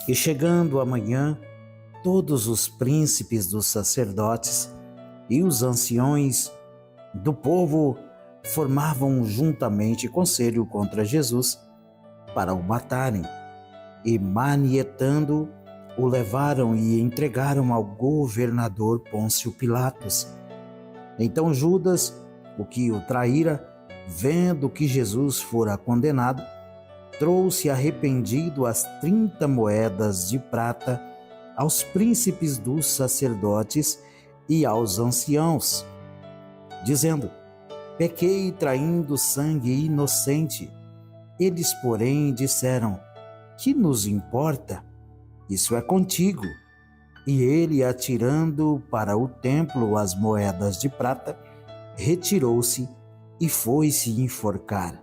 E chegando a manhã, todos os príncipes dos sacerdotes e os anciões do povo formavam juntamente conselho contra Jesus para o matarem, e manietando, o levaram e entregaram ao governador Pôncio Pilatos. Então Judas, o que o traíra, vendo que Jesus fora condenado, trouxe arrependido as 30 moedas de prata aos príncipes dos sacerdotes e aos anciãos, dizendo: pequei traindo sangue inocente. Eles, porém, disseram: que nos importa? Isso é contigo. E ele, atirando para o templo as moedas de prata, retirou-se e foi-se enforcar.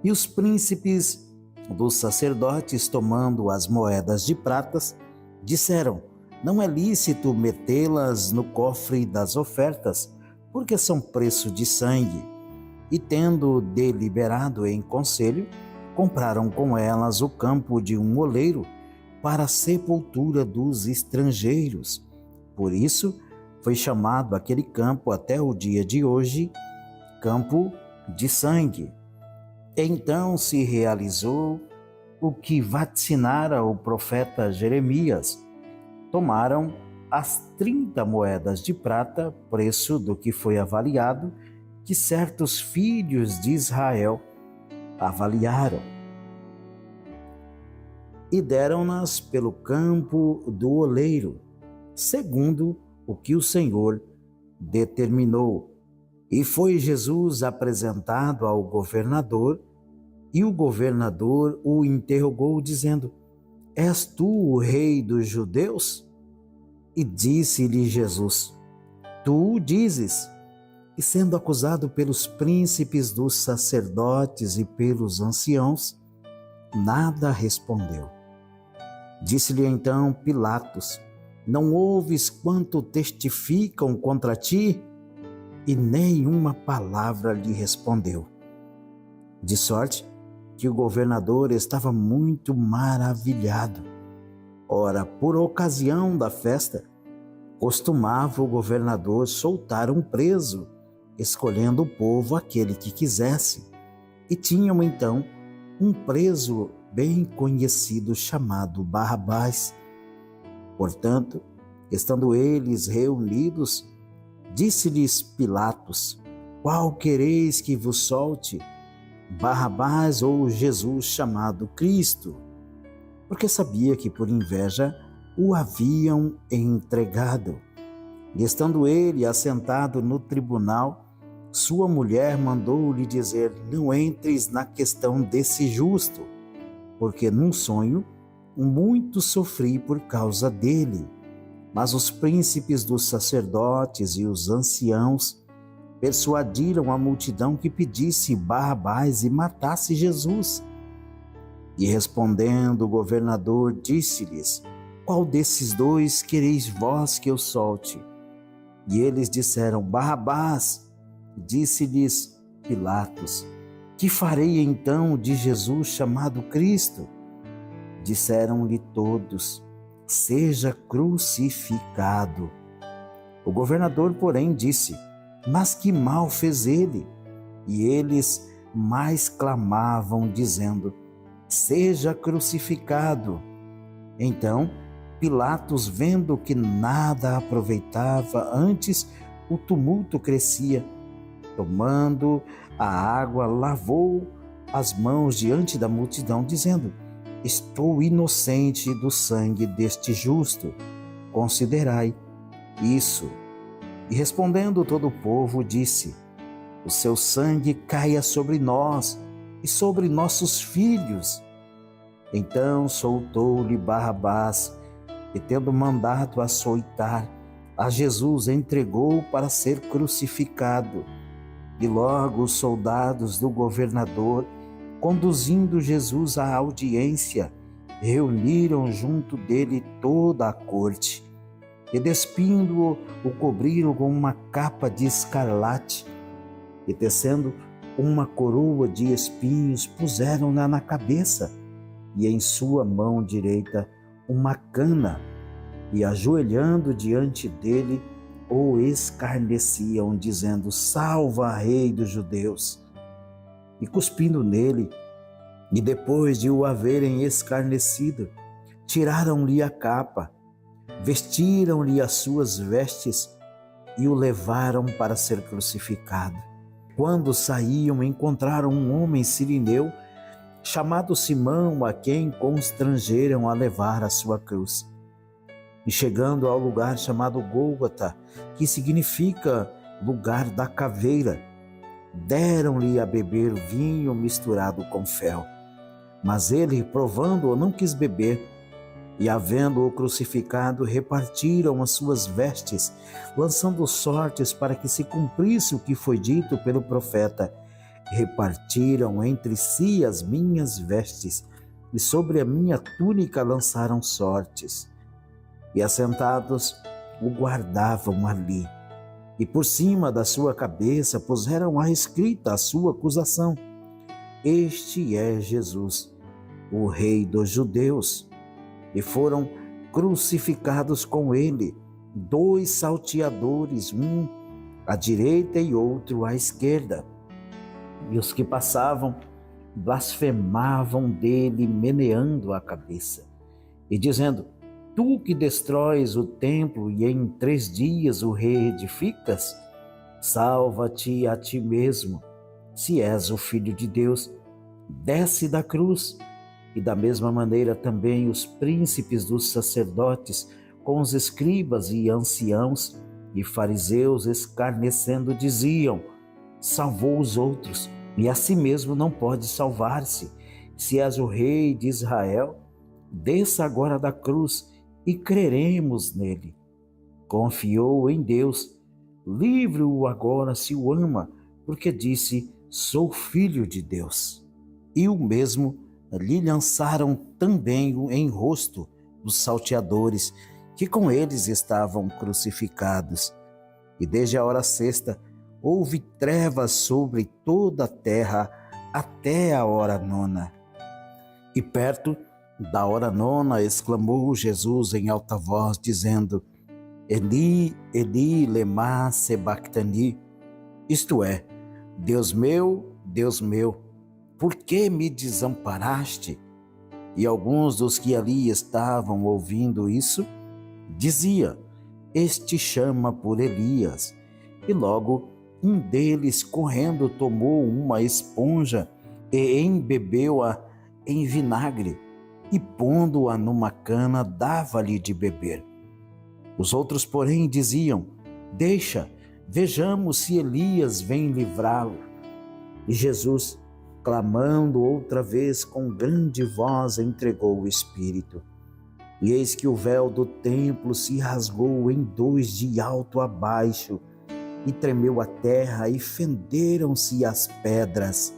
E os príncipes dos sacerdotes, tomando as moedas de pratas, disseram: não é lícito metê-las no cofre das ofertas, porque são preço de sangue. E tendo deliberado em conselho, compraram com elas o campo de um oleiro para a sepultura dos estrangeiros. Por isso foi chamado aquele campo até o dia de hoje Campo de Sangue. Então se realizou o que vaticinara o profeta Jeremias. Tomaram as 30 moedas de prata, preço do que foi avaliado, que certos filhos de Israel avaliaram, e deram-nas pelo campo do oleiro, segundo o que o Senhor determinou. E foi Jesus apresentado ao governador, e o governador o interrogou, dizendo: és tu o rei dos judeus? E disse-lhe Jesus: tu o dizes. E sendo acusado pelos príncipes dos sacerdotes e pelos anciãos, nada respondeu. Disse-lhe então Pilatos: não ouves quanto testificam contra ti? E nenhuma palavra lhe respondeu. De sorte que o governador estava muito maravilhado. Ora, por ocasião da festa, costumava o governador soltar um preso, escolhendo o povo aquele que quisesse. E tinham então um preso bem conhecido chamado Barrabás. Portanto, estando eles reunidos, disse-lhes Pilatos: qual quereis que vos solte, Barrabás ou Jesus chamado Cristo? Porque sabia que por inveja o haviam entregado. E estando ele assentado no tribunal, sua mulher mandou-lhe dizer: não entres na questão desse justo, porque num sonho muito sofri por causa dele. Mas os príncipes dos sacerdotes e os anciãos persuadiram a multidão que pedisse Barrabás e matasse Jesus. E respondendo o governador, disse-lhes: qual desses dois quereis vós que eu solte? E eles disseram: Barrabás. Disse-lhes Pilatos: que farei então de Jesus chamado Cristo? Disseram-lhe todos: seja crucificado. O governador, porém, disse: mas que mal fez ele? E eles mais clamavam, dizendo: seja crucificado. Então Pilatos, vendo que nada aproveitava, antes o tumulto crescia, tomando a água, lavou as mãos diante da multidão, dizendo: estou inocente do sangue deste justo, considerai isso. E respondendo todo o povo, disse: o seu sangue caia sobre nós e sobre nossos filhos. Então soltou-lhe Barrabás, e tendo mandado açoitar, a Jesus entregou para ser crucificado. E logo os soldados do governador, conduzindo Jesus à audiência, reuniram junto dele toda a corte, e despindo-o, o cobriram com uma capa de escarlate, e tecendo uma coroa de espinhos, puseram-na na cabeça, e em sua mão direita uma cana e, ajoelhando diante dele, o escarneciam, dizendo: Salva, Rei dos Judeus! E cuspindo nele, e depois de o haverem escarnecido, tiraram-lhe a capa, vestiram-lhe as suas vestes e o levaram para ser crucificado. Quando saíam, encontraram um homem sirineu chamado Simão, a quem constrangeram a levar a sua cruz. E chegando ao lugar chamado Gólgota, que significa lugar da caveira, deram-lhe a beber vinho misturado com fel. Mas ele, provando-o, não quis beber. E, havendo-o crucificado, repartiram as suas vestes, lançando sortes para que se cumprisse o que foi dito pelo profeta: repartiram entre si as minhas vestes, e sobre a minha túnica lançaram sortes. E, assentados, o guardavam ali. E por cima da sua cabeça puseram a escrita a sua acusação: Este é Jesus, o Rei dos Judeus. E foram crucificados com ele 2 salteadores, um à direita e outro à esquerda. E os que passavam blasfemavam dele, meneando a cabeça e dizendo: Tu que destróis o templo e em 3 dias o reedificas, salva-te a ti mesmo, se és o Filho de Deus, desce da cruz. E da mesma maneira também os príncipes dos sacerdotes, com os escribas e anciãos e fariseus, escarnecendo, diziam: Salvou os outros, e a si mesmo não pode salvar-se. Se és o Rei de Israel, desça agora da cruz e creremos nele. Confiou em Deus, livre-o agora se o ama, porque disse: Sou filho de Deus. E o mesmo lhe lançaram também em rosto os salteadores, que com eles estavam crucificados. E desde a hora sexta houve trevas sobre toda a terra até a hora 9. E perto da hora 9 exclamou Jesus em alta voz, dizendo: Eli, Eli, lema sabachthani, isto é, Deus meu, por que me desamparaste? E alguns dos que ali estavam ouvindo isso, dizia: Este chama por Elias. E logo um deles, correndo, tomou uma esponja e embebeu-a em vinagre, e pondo-a numa cana, dava-lhe de beber. Os outros, porém, diziam: Deixa, vejamos se Elias vem livrá-lo. E Jesus, clamando outra vez com grande voz, entregou o Espírito. E eis que o véu do templo se rasgou em 2 de alto a baixo, e tremeu a terra, e fenderam-se as pedras,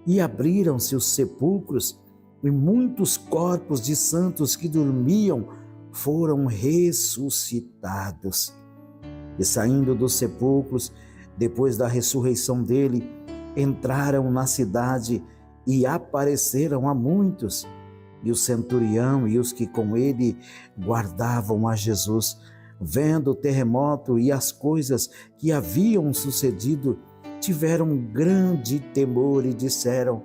e abriram-se os sepulcros, e muitos corpos de santos que dormiam foram ressuscitados. E saindo dos sepulcros, depois da ressurreição dele, entraram na cidade e apareceram a muitos. E o centurião e os que com ele guardavam a Jesus, vendo o terremoto e as coisas que haviam sucedido, tiveram grande temor e disseram: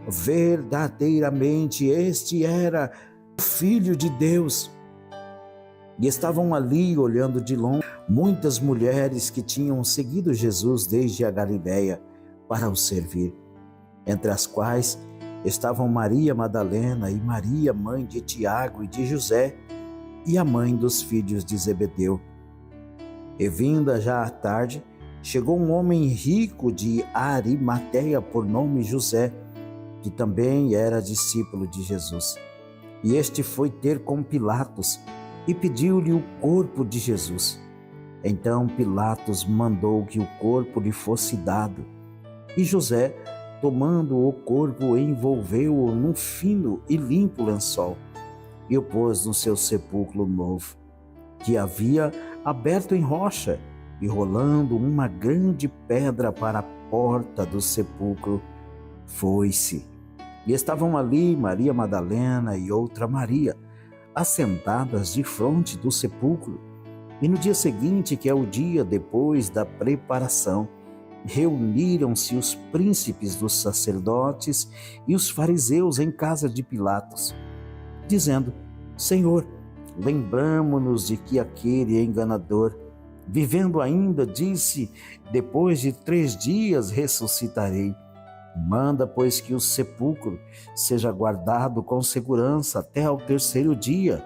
Verdadeiramente este era o Filho de Deus. E estavam ali, olhando de longe, muitas mulheres que tinham seguido Jesus desde a Galileia para o servir, entre as quais estavam Maria Madalena e Maria, mãe de Tiago e de José, e a mãe dos filhos de Zebedeu. E vinda já à tarde, chegou um homem rico de Arimateia, por nome José, que também era discípulo de Jesus. E este foi ter com Pilatos e pediu-lhe o corpo de Jesus. Então Pilatos mandou que o corpo lhe fosse dado. E José, tomando o corpo, envolveu-o num fino e limpo lençol e o pôs no seu sepulcro novo, que havia aberto em rocha, e rolando uma grande pedra para a porta do sepulcro, foi-se. E estavam ali Maria Madalena e outra Maria, assentadas defronte do sepulcro. E no dia seguinte, que é o dia depois da preparação, reuniram-se os príncipes dos sacerdotes e os fariseus em casa de Pilatos, dizendo: Senhor, lembramo-nos de que aquele enganador, vivendo ainda, disse: depois de 3 dias ressuscitarei. Manda, pois, que o sepulcro seja guardado com segurança até ao 3º dia.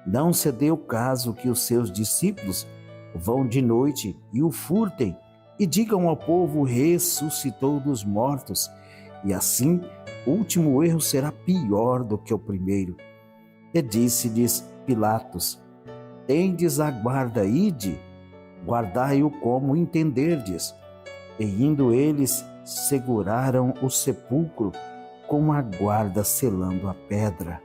Não se dê o caso que os seus discípulos vão de noite e o furtem e digam ao povo: ressuscitou dos mortos. E assim o último erro será pior do que o primeiro. E disse-lhes Pilatos: tendes a guarda, ide, guardai-o como entenderdes. E indo eles, seguraram o sepulcro com a guarda selando a pedra.